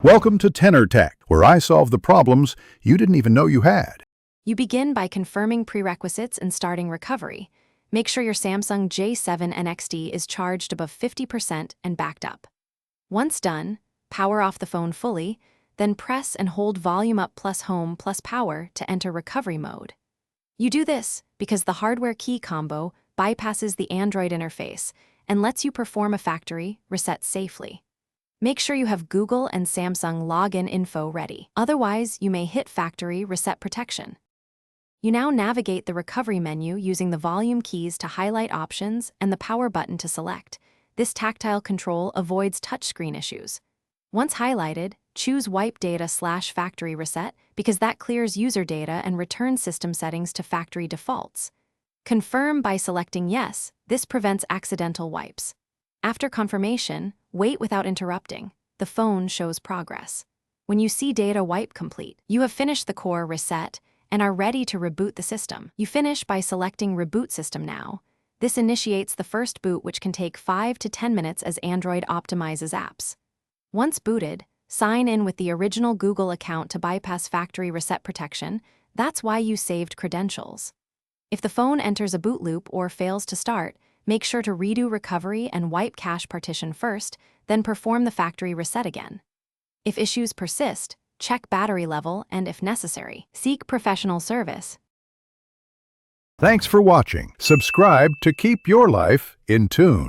Welcome to Tenor Tech, where I solve the problems you didn't even know you had. You begin by confirming prerequisites and starting recovery. Make sure your Samsung J7 NXT is charged above 50% and backed up. Once done, power off the phone fully, then press and hold volume up plus home plus power to enter recovery mode. You do this because the hardware key combo bypasses the Android interface and lets you perform a factory reset safely. Make sure you have Google and Samsung login info ready. Otherwise, you may hit factory reset protection. You now navigate the recovery menu using the volume keys to highlight options and the power button to select. This tactile control avoids touchscreen issues. Once highlighted, choose Wipe Data/Factory Reset because that clears user data and returns system settings to factory defaults. Confirm by selecting Yes. This prevents accidental wipes. After confirmation, wait without interrupting. The phone shows progress. When you see data wipe complete, you have finished the core reset and are ready to reboot the system. You finish by selecting Reboot System Now. This initiates the first boot, which can take 5 to 10 minutes as Android optimizes apps. Once booted, sign in with the original Google account to bypass factory reset protection. That's why you saved credentials. If the phone enters a boot loop or fails to start, make sure to redo recovery and wipe cache partition first, then perform the factory reset again. If issues persist, check battery level and, if necessary, seek professional service. Thanks for watching. Subscribe to keep your life in tune.